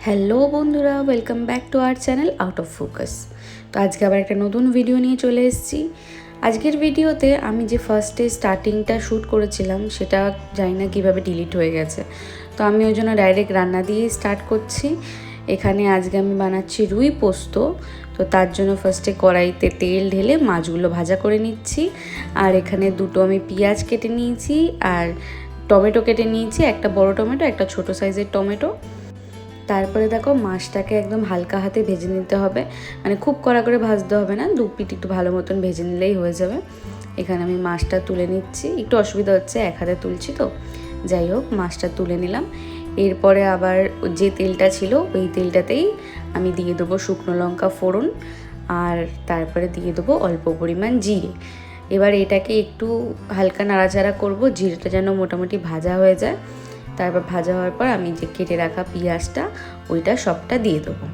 Hello বন্ধুরা, welcome back to our channel out of focus. তো আজকে আবার একটা নতুন ভিডিও নিয়ে চলে এসেছি। আজকের ভিডিওতে আমি যে ফার্স্টে স্টার্টিংটা শ্যুট করেছিলাম সেটা জানি না কীভাবে ডিলিট হয়ে গেছে, তো আমি ওই জন্য ডাইরেক্ট রান্না দিয়েই স্টার্ট করছি। এখানে আজকে আমি বানাচ্ছি রুই পোস্ত। তো তার জন্য ফার্স্টে কড়াইতে তেল ঢেলে মাছগুলো ভাজা করে নিচ্ছি। আর এখানে দুটো আমি পেঁয়াজ কেটে নিয়েছি আর টমেটো কেটে নিয়েছি, একটা বড় টমেটো, একটা ছোট সাইজের টমেটো। তারপরে দেখো মাছটাকে একদম হালকা হাতে ভেজে নিতে হবে, মানে খুব কড়া করে ভাজতে হবে না, দু পিঠ একটু ভালো মতন ভেজে নিলেই হয়ে যাবে। এখানে আমি মাছটা তুলে নিচ্ছি, একটু অসুবিধা হচ্ছে এক হাতে তুলছি তো, যাই হোক মাছটা তুলে নিলাম। এরপরে আবার যে তেলটা ছিল ওই তেলটাতেই আমি দিয়ে দেবো শুকনো লঙ্কা ফোড়ন, আর তারপরে দিয়ে দেবো অল্প পরিমাণ জিরে। এবার এটাকে একটু হালকা নাড়াচাড়া করব, জিরেটা যেন মোটামুটি ভাজা হয়ে যায়। তারপর ভাজা হওয়ার পর আমি যে কেটে রাখা পেঁয়াজটা ওইটা সবটা দিয়ে দেবো।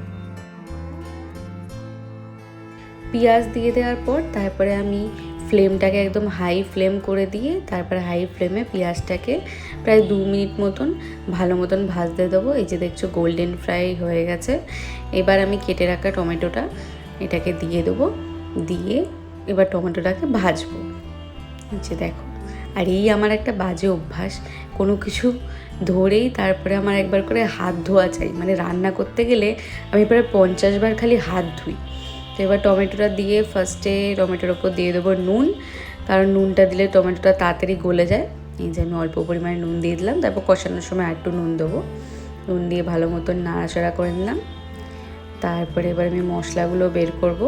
পেঁয়াজ দিয়ে দেওয়ার পর তারপরে আমি ফ্লেমটাকে একদম হাই ফ্লেম করে দিয়ে তারপরে হাই ফ্লেমে পেঁয়াজটাকে প্রায় 2 মিনিট মতন ভালো মতন ভাজতে দেবো। এই যে দেখছো গোল্ডেন ফ্রাই হয়ে গেছে। এবার আমি কেটে রাখা টমেটোটা এটাকে দিয়ে দেবো, দিয়ে এবার টমেটোটাকে ভাজবো। যে দেখো, আর এই আমার একটা বাজে অভ্যাস, কোনো কিছু ধরেই তারপরে আমার একবার করে হাত ধোয়া চাই, মানে রান্না করতে গেলে আমি প্রায় 50 বার খালি হাত ধুই। তো এবার টমেটোটা দিয়ে ফার্স্টে টমেটোর ওপর দিয়ে দেবো নুন, কারণ নুনটা দিলে টমেটোটা তাড়াতাড়ি গলে যায়। এই যে আমি অল্প পরিমাণে নুন দিয়ে দিলাম, তারপর কষানোর সময় আর একটু নুন দেবো। নুন দিয়ে ভালো মতন নাড়াচাড়া করে নিলাম। তারপরে এবার আমি মশলাগুলো বের করব,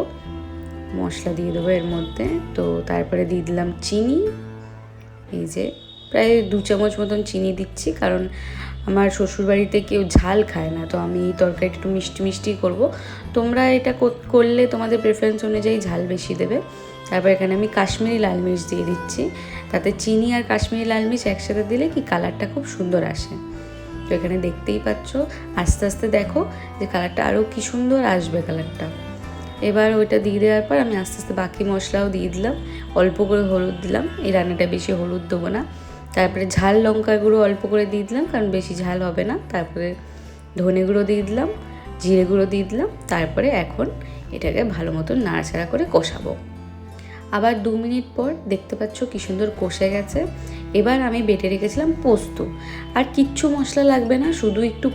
মশলা দিয়ে দেবো এর মধ্যে। তো তারপরে দিয়ে দিলাম চিনি, এই যে প্রায় 2 চামচ মতন চিনি দিচ্ছি, কারণ আমার শ্বশুরবাড়িতে কেউ ঝাল খায় না, তো আমি এই তরকারি একটু মিষ্টি মিষ্টি করব। তোমরা এটা করলে তোমাদের প্রেফারেন্স অনুযায়ী ঝাল বেশি দেবে। তারপর এখানে আমি কাশ্মীরি লাল মির্চ দিয়ে দিচ্ছি, তাতে চিনি আর কাশ্মীরি লাল মির্চ একসাথে দিলে কি কালারটা খুব সুন্দর আসে। তো এখানে দেখতেই পাচ্ছ, আস্তে আস্তে দেখো যে কালারটা আরও কি সুন্দর আসবে কালারটা। এবার ওইটা দিয়ে দেওয়ার পর আমি আস্তে আস্তে বাকি মশলাও দিয়ে দিলাম, অল্প করে হলুদ দিলাম, এই রান্নাটা বেশি হলুদ দেবো না। তারপরে ঝাল লঙ্কার গুঁড়ো অল্প করে দিয়ে দিলাম, কারণ বেশি ঝাল হবে না। তারপরে ধনে গুঁড়ো দিয়ে দিলাম, জিরে গুঁড়ো দিয়ে দিলাম। তারপরে এখন এটাকে ভালো মতন নাড়াচাড়া করে কষাবো। আবার 2 মিনিট পর দেখতে পাচ্ছ কি সুন্দর কষে গেছে। এবার আমি বেটে রেখেছিলাম পোস্ত, আর কিচ্ছু মশলা লাগবে না, শুধু একটু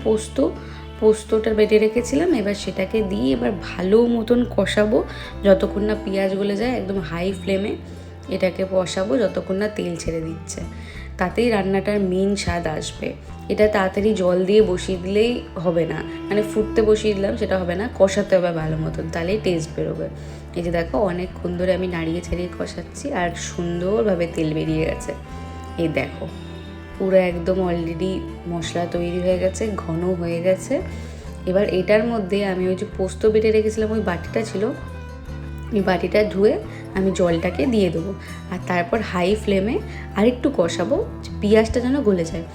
পোস্তটা বেটে রেখেছিলাম। এবার সেটাকে দিয়ে এবার ভালো মতন কষাবো যতক্ষণ না পেঁয়াজ গলে যায়। একদম হাই ফ্লেমে এটাকে কষাবো যতক্ষণ না তেল ছেড়ে দিচ্ছে, তাতেই রান্নাটার মেন স্বাদ আসবে। এটা তাড়াতাড়ি জল দিয়ে বসিয়ে দিলেই হবে না, মানে ফুটতে বসিয়ে দিলাম সেটা হবে না, কষাতে হবে ভালো মতন, তাহলেই টেস্ট বেরোবে। এই যে দেখো অনেকক্ষণ ধরে আমি নাড়িয়ে ছাড়িয়ে কষাচ্ছি আর সুন্দরভাবে তেল বেরিয়ে গেছে। এই দেখো পুরো একদম অলরেডি মশলা তৈরি হয়ে গেছে, ঘন হয়ে গেছে। এবার এটার মধ্যে আমি ওই যে পোস্ত বেটে রেখেছিলাম ওই বাটিটা ছিল, ওই বাটিটা ধুয়ে আমি জলটাকে দিয়ে দেবো। আর তারপর হাই ফ্লেমে আরেকটু কষাবো, পেঁয়াজটা যেন গলে যায়।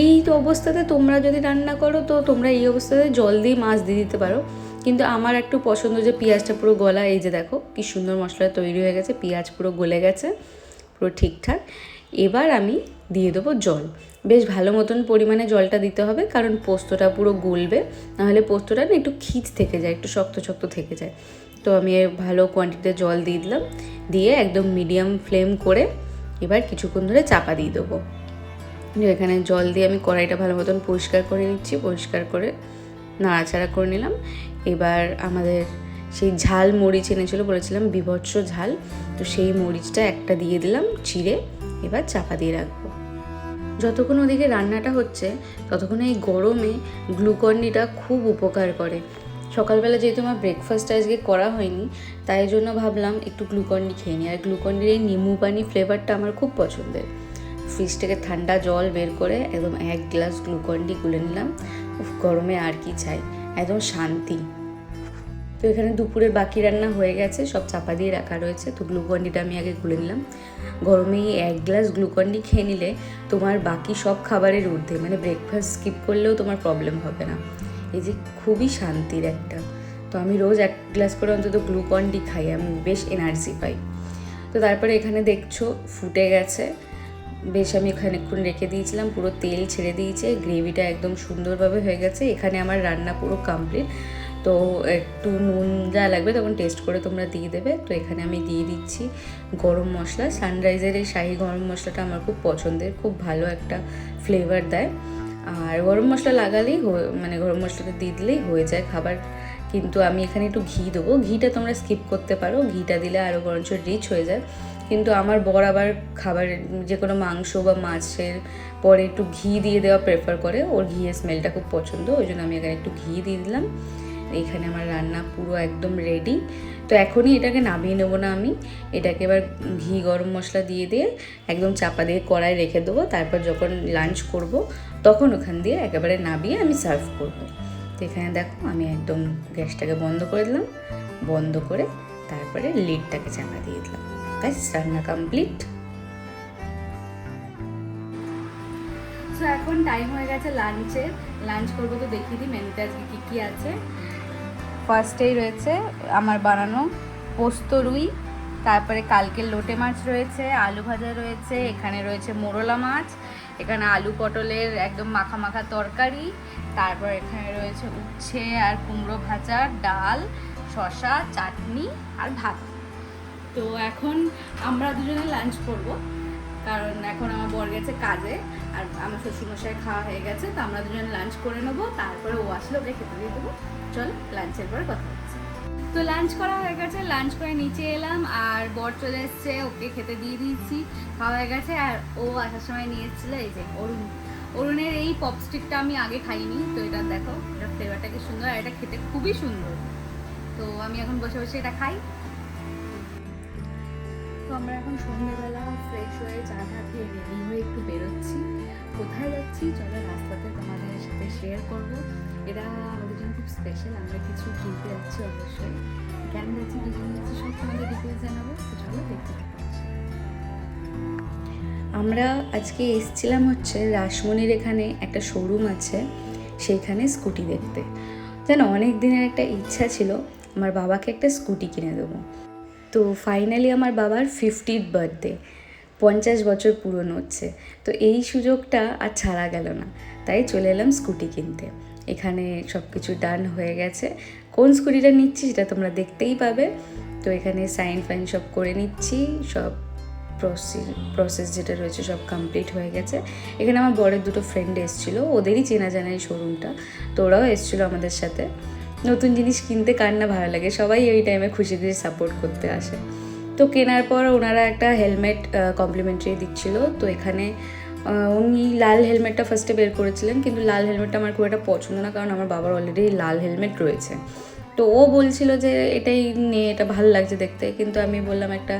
এই তো অবস্থাতে তোমরা যদি রান্না করো তো তোমরা এই অবস্থাতে জল দিয়ে মাছ দিয়ে দিতে পারো, কিন্তু আমার একটু পছন্দ যে পেঁয়াজটা পুরো গলা। এই যে দেখো কি সুন্দর মশলা তৈরি হয়ে গেছে, পেঁয়াজ পুরো গলে গেছে, পুরো ঠিকঠাক। এবার আমি দিয়ে দেবো জল, বেশ ভালো মতন পরিমাণে জলটা দিতে হবে, কারণ পোস্তটা পুরো গলবে, নাহলে পোস্তটা না একটু খিচ থেকে যায়, একটু শক্ত শক্ত থেকে যায়। তো আমি ভালো কোয়ান্টিটিতে জল দিয়ে দিলাম, দিয়ে একদম মিডিয়াম ফ্লেম করে এবার কিছুক্ষণ ধরে চাপা দিয়ে দেবো। এখানে জল দিয়ে আমি কড়াইটা ভালো মতন পরিষ্কার করে নিচ্ছি, পরিষ্কার করে নাড়াচাড়া করে নিলাম। এবার আমাদের সেই ঝাল মরিচ এনেছিলো, বলেছিলাম বিভৎস ঝাল, তো সেই মরিচটা একটা দিয়ে দিলাম চিড়ে। এবার চাপা দিয়ে রাখবো। যতক্ষণ ওদিকে রান্নাটা হচ্ছে ততক্ষণ এই গরমে গ্লুকন-ডিটা খুব উপকার করে। সকালবেলা যেহেতু আমার ব্রেকফাস্ট আজকে করা হয়নি, তাই জন্য ভাবলাম একটু গ্লুকন-ডি খেয়ে নিই। আর গ্লুকন-ডির এই নিম্বু পানি ফ্লেভারটা আমার খুব পছন্দের। ফ্রিজ থেকে ঠান্ডা জল বের করে একদম 1 গ্লাস গ্লুকন-ডি গুলে নিলাম। গরমে আর কি চাই, একদম শান্তি। তো এখানে দুপুরের বাকি রান্না হয়ে গেছে, সব চাপা দিয়ে রাখা রয়েছে। তো গ্লুকন-ডিটা আমি আগে গুলে নিলাম। গরমে এই 1 গ্লাস গ্লুকন-ডি খেয়ে নিলে তোমার বাকি সব খাবারের ঊর্ধ্বে, মানে ব্রেকফাস্ট স্কিপ করলেও তোমার প্রবলেম হবে না। এই যে খুবই শান্তির একটা। তো আমি রোজ 1 গ্লাস করে অন্তত গ্লুকন-ডি খাই, আমি বেশ এনার্জি পাই। তো তারপরে এখানে দেখছো ফুটে গেছে, বেশ আমি খানিকক্ষণ রেখে দিয়েছিলাম, পুরো তেল ছেড়ে দিয়েছে, গ্রেভিটা একদম সুন্দরভাবে হয়ে গেছে। এখানে আমার রান্না পুরো কমপ্লিট। তো একটু নুন যা লাগবে তখন টেস্ট করে তোমরা দিয়ে দেবে। তো এখানে আমি দিয়ে দিচ্ছি গরম মশলা। সানরাইজের এই শাহি গরম মশলাটা আমার খুব পছন্দের, খুব ভালো একটা ফ্লেভার দেয়। আর গরম মশলা লাগালেই মানে গরম মশলাটা দিয়ে দিলেই হয়ে যায় খাবার। কিন্তু আমি এখানে একটু ঘি দেবো, ঘিটা তোমরা স্কিপ করতে পারো, ঘিটা দিলে আরও বরঞ্চ রিচ হয়ে যায়। কিন্তু আমার বর আবার খাবারের যে কোনো মাংস বা মাছের পরে একটু ঘি দিয়ে দেওয়া প্রেফার করে, ওর ঘিয়ের স্মেলটা খুব পছন্দ, ওই জন্য আমি এখানে একটু ঘি দিয়ে দিলাম। এইখানে আমার রান্না পুরো একদম রেডি। তো এখনই এটাকে নামিয়ে নেবো না, আমি এটাকে এবার ঘি গরম মশলা দিয়ে দিয়ে একদম চাপা দিয়ে কড়াই রেখে দেবো। তারপর যখন লাঞ্চ করব তখন ওখান দিয়ে একেবারে নামিয়ে আমি সার্ভ করব। তো এখানে দেখো আমি একদম গ্যাসটাকে বন্ধ করে দিলাম, বন্ধ করে তারপরে লিডটাকে চাপা দিয়ে দিলাম। ব্যাস রান্না কমপ্লিট। সো এখন টাইম হয়ে গেছে লাঞ্চের। লাঞ্চ করবো, তো দেখিয়ে দিই মেনুতে আজকে কী কী আছে। ফার্স্টেই রয়েছে আমার বানানো পোস্ত রুই, তারপরে কালকের লোটে মাছ রয়েছে, আলু ভাজা রয়েছে, এখানে রয়েছে মোরলা মাছ, এখানে আলু পটলের একদম মাখা মাখা তরকারি, তারপর এখানে রয়েছে উচ্ছে আর কুমড়ো ভাজা, ডাল, শসা, চাটনি আর ভাত। তো এখন আমরা দুজনে লাঞ্চ করব, কারণ এখন আমার বর গেছে কাজে আর আমার শ্বশুরমশাই খাওয়া হয়ে গেছে। তো আমরা দুজনে লাঞ্চ করে নেবো, তারপরে ও আসলে ওকে খেতে দিয়ে দেবো। চলো লাঞ্চের পরে কথা হচ্ছে। তো লাঞ্চ করা হয়ে গেছে, লাঞ্চ করে নিচে এলাম আর বর চলে এসছে, ওকে খেতে দিয়ে দিয়েছি, খাওয়া হয়ে গেছে। আর ও আসার সময় নিয়ে এসেছিল এই যে অরুণের এই পপস্টিকটা আমি আগে খাইনি, তো এটা দেখো, এটা ফ্লেভারটা কি সুন্দর, আর এটা খেতে খুবই সুন্দর। তো আমি এখন বসে বসে এটা খাই। তো আমরা এখন সন্ধ্যেবেলা ফ্রেশ হয়ে চা খেয়ে রেডি হয়ে একটু বেরোচ্ছি। কোথায় যাচ্ছি চলো রাস্তাতে তোমাদের সাথে শেয়ার করব। এটা আমাদের জন্য খুব স্পেশাল, আমরা কিছু কিনতে যাচ্ছি, অবশ্যই কেন যাচ্ছি কিছু যাচ্ছি সব তোমাদের ডিটেলস জানাবো। তো চলো দেখতে পাচ্ছি। আমরা আজকে এসেছিলাম হচ্ছে রাসমণির এখানে একটা শোরুম আছে, সেইখানে স্কুটি দেখতে। যেন অনেক দিনের একটা ইচ্ছা ছিল আমার বাবাকে একটা স্কুটি কিনে দেবো। তো ফাইনালি আমার বাবার 50th বার্থডে, 50 বছর পূরণ হচ্ছে। তো এই সুযোগটা আর ছাড়া গেল না, তাই চলে এলাম স্কুটি কিনতে। এখানে সব কিছু ডান হয়ে গেছে, কোন স্কুটিটা নিচ্ছি সেটা তোমরা দেখতেই পাবে। তো এখানে সাইন ফাইন সব করে নিচ্ছি, সব প্রসেস যেটা রয়েছে সব কমপ্লিট হয়ে গেছে। এখানে আমার বরের দুটো ফ্রেন্ড এসেছিলো, ওদেরই চেনা জানা এই শোরুমটা, তো ওরাও এসেছিলো আমাদের সাথে। নতুন জিনিস কিনতে কার না ভালো লাগে, সবাই ওই টাইমে খুশি খুশি সাপোর্ট করতে আসে। তো কেনার পর ওনারা একটা হেলমেট কমপ্লিমেন্টারি দিচ্ছিলো। তো এখানে উনি লাল হেলমেটটা ফার্স্টে বের করেছিলেন, কিন্তু লাল হেলমেটটা আমার খুব একটা পছন্দ না, কারণ আমার বাবার অলরেডি লাল হেলমেট রয়েছে। তো ও বলছিল যে এটাই নিয়ে, এটা ভালো লাগছে দেখতে, কিন্তু আমি বললাম একটা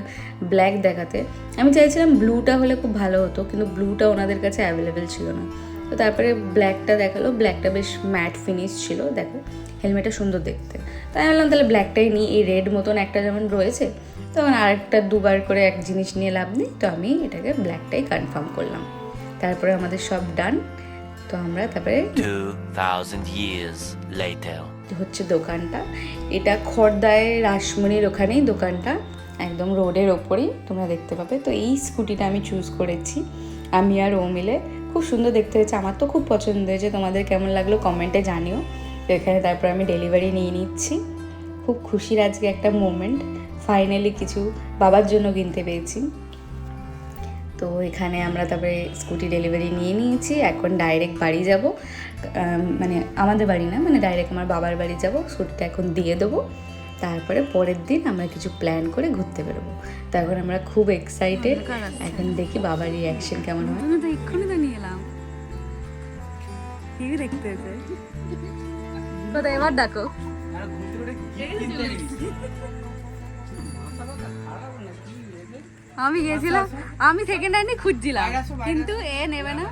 ব্ল্যাক দেখাতে। আমি চাইছিলাম ব্লুটা হলে খুব ভালো হতো, কিন্তু ব্লুটা ওনাদের কাছে অ্যাভেলেবেল ছিল না। তো তারপরে ব্ল্যাকটা দেখালো, ব্ল্যাকটা বেশ ম্যাট ফিনিশ ছিল, দেখো হেলমেটটা সুন্দর দেখতে। তাই আমি বললাম তাহলে ব্ল্যাকটাই নিই, এই রেড মতন একটা যেমন রয়েছে, তখন আরেকটা দুবার করে এক জিনিস নিয়ে লাভ নেই। তো আমি এটাকে ব্ল্যাকটাই কনফার্ম করলাম। তারপরে আমাদের সব ডান। তো আমরা তারপরে 2000 years later হচ্ছে দোকানটা, এটা খড়দায় রাসমণির ওখানেই দোকানটা, একদম রোডের ওপরেই তোমরা দেখতে পাবে। তো এই স্কুটিটা আমি চুজ করেছি, আমি আর ও মিলে। খুব সুন্দর দেখতে হয়েছে, আমার তো খুব পছন্দ হয়েছে, তোমাদের কেমন লাগলো কমেন্টে জানিও। তো এখানে তারপর আমি ডেলিভারি নিয়ে নিচ্ছি। খুব খুশির আজকে একটা মোমেন্ট, ফাইনালি কিছু বাবার জন্য কিনতে পেরেছি। তো এখানে আমরা তারপরে স্কুটি ডেলিভারি নিয়ে নিয়েছি, এখন ডাইরেক্ট বাড়ি যাব, মানে আমাদের বাড়ি না, মানে ডাইরেক্ট আমার বাবার বাড়ি যাব। স্কুটিটা এখন দিয়ে দেবো, তারপরে পরের দিন আমরা কিছু প্ল্যান করে ঘুরতে বেরোবো। তো এখন আমরা খুব এক্সাইটেড, এখন দেখি বাবার রিয়াকশন কেমন হয়। তো এক্ষুনি তো নিয়ে এলাম, টিভি দেখতে এবার ডাকো। আমি গেছিলাম, আমি সেকেন্ড হ্যান্ডে খুঁজছিলাম, কিন্তু এ নেবে না।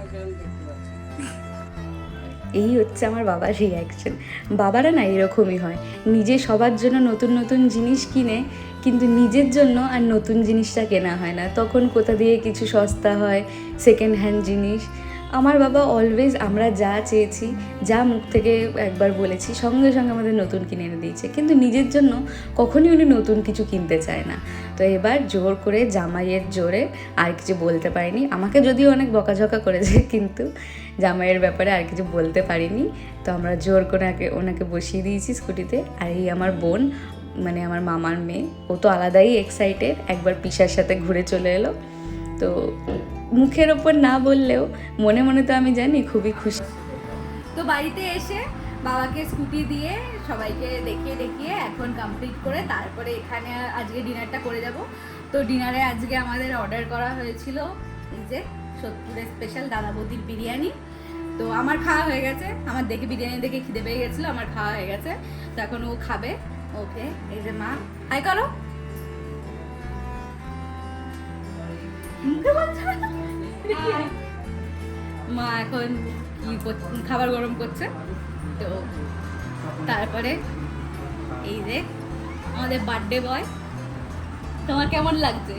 এই হচ্ছে আমার বাবার রিয়াকশন। বাবারা না এরকমই হয়, নিজে সবার জন্য নতুন নতুন জিনিস কিনে, কিন্তু নিজের জন্য আর নতুন জিনিসটা কেনা হয় না। তখন কোথা দিয়ে কিছু সস্তা হয়, সেকেন্ড হ্যান্ড জিনিস, আমার বাবা অলওয়েজ আমরা যা চেয়েছি, যা মুখ থেকে একবার বলেছি, সঙ্গে সঙ্গে আমাদের নতুন কিনে এনে দিয়েছে, কিন্তু নিজের জন্য কখনই উনি নতুন কিছু কিনতে চায় না। তো এবার জোর করে জামাইয়ের জোরে আর কিছু বলতে পারিনি, আমাকে যদিও অনেক বকাঝকা করেছে, কিন্তু জামাইয়ের ব্যাপারে আর কিছু বলতে পারিনি। তো আমরা জোর করে ওনাকে বসিয়ে দিয়েছি স্কুটিতে। আর এই আমার বোন, মানে আমার মামার মেয়ে, ও তো আলাদাই এক্সাইটেড, একবার পিসার সাথে ঘুরে চলে এলো। তো মুখের ওপর না বললেও মনে মনে তো আমি জানি খুবই খুশি। তো বাড়িতে এসে বাবাকে স্কুটি দিয়ে সবাইকে দেখিয়ে দেখিয়ে এখন কমপ্লিট করে তারপরে এখানে আজকে ডিনারটা করে যাব। তো ডিনারে আজকে আমাদের অর্ডার করা হয়েছিল এই যে সোদপুরের স্পেশাল দাদা বৌদির বিরিয়ানি। তো আমার খাওয়া হয়ে গেছে, আমার দেখে বিরিয়ানি দেখে খিদে পেয়ে গেছিলো, আমার খাওয়া হয়ে গেছে। তো এখন ও খাবে। ওকে, এই যে মা হাই করো, মুখে বলছে না। মা এখন কি খাবার গরম করছে। তো তারপরে এই যে আমাদের বার্থডে বয়, তোমার কেমন লাগছে?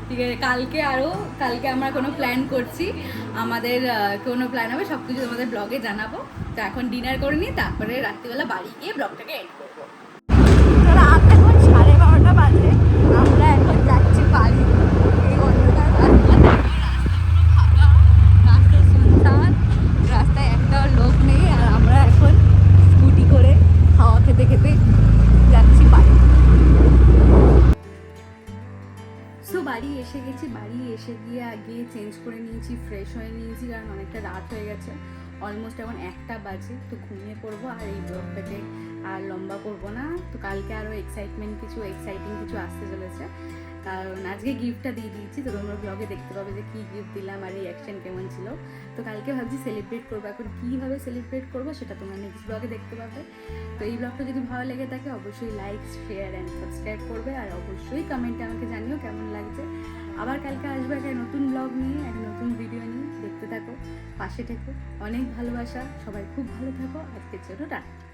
ঠিক আছে, কালকে আমরা কোনো প্ল্যান করছি, আমাদের কোনো প্ল্যান হবে, সব কিছু তোমাদের ব্লগে জানাবো। তো এখন ডিনার করে নিই, তারপরে রাত্রিবেলা বাড়ি গিয়ে ব্লগটাকে এন্ড করবো। রাত এখন 12:30 বাজে, আমরা এখন যাচ্ছি বাড়ি। এই অন্ধকার রাস্তা শুনশান, রাস্তায় একটাও লোক নেই, আর আমরা এখন স্কুটি করে হাওয়া খেতে খেতে যাচ্ছি বাড়ি। সো বাড়ি এসে গেছি, বাড়ি এসে গিয়ে আগে চেঞ্জ করে নিয়েছি, ফ্রেশ হয়ে নিয়েছি, কারণ অনেকটা রাত হয়ে গেছে, অলমোস্ট এখন 1টা বাজে। তো ঘুমিয়ে পড়বো, আর এই ব্লগটাকে আর লম্বা করবো না। তো কালকে আরও এক্সাইটিং কিছু আসতে চলেছে, কারণ আজকে গিফটটা দিয়ে দিয়েছি। তো তোমরা ব্লগে দেখতে পাবে যে কী গিফট দিলাম আর রিয়াকশান কেমন ছিল। তো কালকে ভাবছি সেলিব্রেট করবো, এখন কীভাবে সেলিব্রেট করবো সেটা তোমরা নেক্সট ব্লগে দেখতে পাবে। তো এই ব্লগটা যদি ভালো লেগে থাকে অবশ্যই লাইক, শেয়ার অ্যান্ড সাবস্ক্রাইব করবে, আর অবশ্যই কমেন্টে আমাকে জানিও কেমন লাগছে। আবার কালকে আসবো একটা নতুন ব্লগ নিয়ে, একটা নতুন ভিডিও নিয়ে। দেখতে থাকো, পাশে থেকো, অনেক ভালোবাসা, সবাই খুব ভালো থাকো। আজকের জন্য টাটা।